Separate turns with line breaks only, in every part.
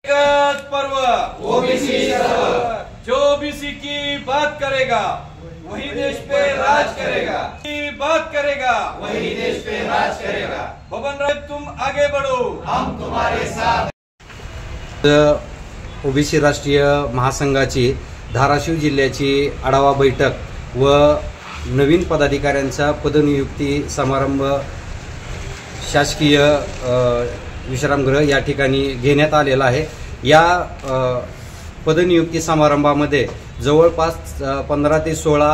पर्व ओबीसी जो ओबीसी की बात करेगा वही देश पे राज करेगा, की बात करेगा वही देश पे राज करेगा। बबन राव तुम आगे बढ़ो, हम तुम्हारे साथ।
ओबीसी राष्ट्रीय महासंघाची धाराशिव जिल्ह्याची आढावा बैठक व नवीन पदाधिकाऱ्यांचा पदनियुक्ती समारंभ शासकीय विश्रामगृह या ठिकाणी घेण्यात आलेला आहे। या पदनियुक्ती समारंभामध्ये जवळपास 15 ते 16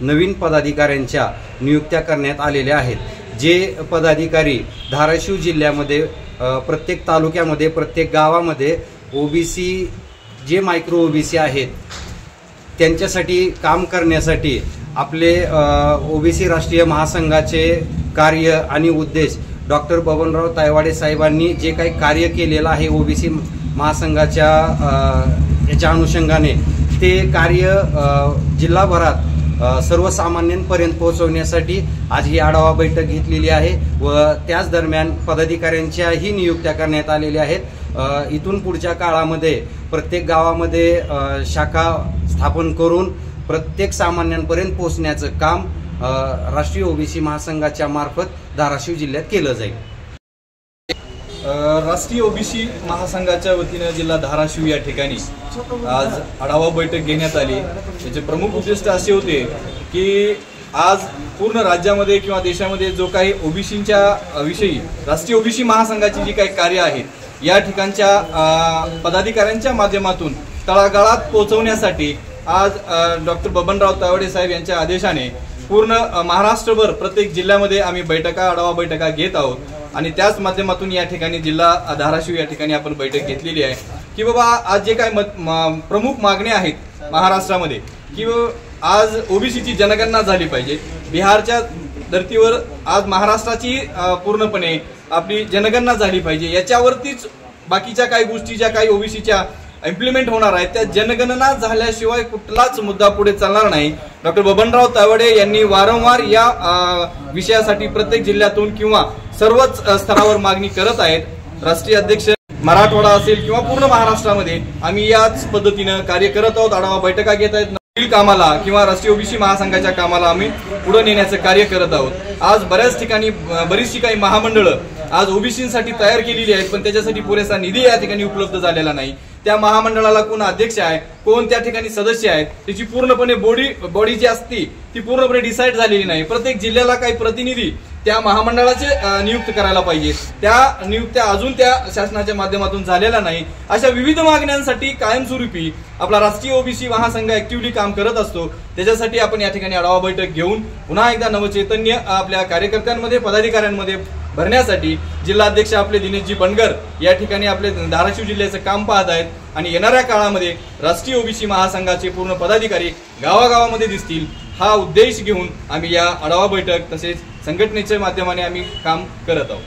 नवीन पदाधिकाऱ्यांच्या नियुक्त्या करण्यात आलेल्या आहेत। जे पदाधिकारी धाराशिव जिल्ह्यामध्ये प्रत्येक तालुक्यामध्ये प्रत्येक गावामध्ये ओबीसी जे मायक्रो ओबीसी आहेत त्यांच्यासाठी काम करण्यासाठी आपले ओबीसी राष्ट्रीय महासंघाचे कार्य आणि उद्देश डॉक्टर बबनराव तायवाडे साहेबांनी जे काही कार्य केलेलं आहे ओबीसी महासंघाच्या याच्या अनुषंगाने ते कार्य जिल्हाभरात सर्वसामान्यांपर्यंत पोहोचवण्यासाठी आज ही आढावा बैठक घेतलेली आहे व त्याच दरम्यान पदाधिकाऱ्यांच्याही नियुक्त्या करण्यात आलेल्या आहेत। इथून पुढच्या काळामध्ये प्रत्येक गावामध्ये शाखा स्थापन करून प्रत्येक सामान्यांपर्यंत पोहोचण्याचं काम राष्ट्रीय ओबीसी महासंघाच्या मार्फत धाराशिव जिल्ह्यात केलं जाईल।
राष्ट्रीय ओबीसी महासंघाच्या वतीने जिल्हा धाराशिव या ठिकाणी आज आढावा बैठक घेण्यात आली। याचे प्रमुख उद्दिष्ट असे होते की आज पूर्ण राज्यामध्ये किंवा देशामध्ये जो काही ओबीसींच्या विषयी राष्ट्रीय ओबीसी महासंघाची जी काही कार्य आहेत या ठिकाणच्या पदाधिकाऱ्यांच्या माध्यमातून तळागाळात पोहोचवण्यासाठी आज डॉक्टर बबनराव तायवाडे साहेब यांच्या आदेशाने पूर्ण महाराष्ट्रभर प्रत्येक जिल्ह्यामध्ये आम्ही बैठका आढावा बैठका घेत आहोत आणि त्याच माध्यमातून या ठिकाणी जिल्हा धाराशिव या ठिकाणी आपण बैठक घेतलेली आहे की बाबा आज जे काही प्रमुख मागण्या आहेत महाराष्ट्रामध्ये की आज ओबीसीची जनगणना झाली पाहिजे। बिहारच्या धर्तीवर आज महाराष्ट्राची पूर्णपणे आपली जनगणना झाली पाहिजे। याच्यावरतीच बाकीच्या काही गोष्टी ज्या काही ओबीसीच्या इम्प्लिमेंट होणार आहेत त्या जनगणना झाल्याशिवाय कुठलाच मुद्दा पुढे चालणार नाही। डॉक्टर बबनराव तायवाडे यांनी वारंवार या विषयासाठी प्रत्येक जिल्ह्यातून किंवा सर्वच स्तरावर मागणी करत आहेत। राष्ट्रीय अध्यक्ष मराठवाडा असेल किंवा पूर्ण महाराष्ट्रामध्ये आम्ही याच पद्धतीने कार्य करत आहोत, आढावा बैठका घेत आहेत। नवीन कामाला किंवा राष्ट्रीय ओबीसी महासंघाच्या कामाला आम्ही पुढे नेण्याचं कार्य करत आहोत। आज बऱ्याच ठिकाणी बरीचशी काही महामंडळं आज ओबीसींसाठी तयार केलेली आहेत पण त्याच्यासाठी पुरेसा निधी या ठिकाणी उपलब्ध झालेला नाही। त्या महामंडळाला कोण अध्यक्ष आहे कोण त्या ठिकाणी सदस्य आहेत त्याची पूर्णपणे बॉडी जी असती ती पूर्णपणे डिसाईड झालेली नाही। प्रत्येक जिल्ह्याला काही प्रतिनिधी त्या महामंडळाचे नियुक्त करायला पाहिजे, त्या नियुक्त्या अजून त्या शासनाच्या माध्यमातून झालेल्या नाही। अशा विविध मागण्यांसाठी कायमस्वरूपी आपला राष्ट्रीय ओबीसी महासंघ ऍक्टिव्हली काम करत असतो। त्याच्यासाठी आपण या ठिकाणी आढावा बैठक घेऊन पुन्हा एकदा नवचैतन्य आपल्या कार्यकर्त्यांमध्ये पदाधिकाऱ्यांमध्ये भरण्यासाठी जिल्हाध्यक्ष आपले दिनेशजी बनगर या ठिकाणी आपले धाराशिव जिल्ह्याचं काम पाहत आहेत आणि येणाऱ्या काळामध्ये राष्ट्रीय ओबीसी महासंघाचे पूर्ण पदाधिकारी गावागावामध्ये दिसतील हा उद्देश घेऊन आम्ही या आढावा बैठक तसेच संघटनेच्या माध्यमाने आम्ही काम करत आहोत।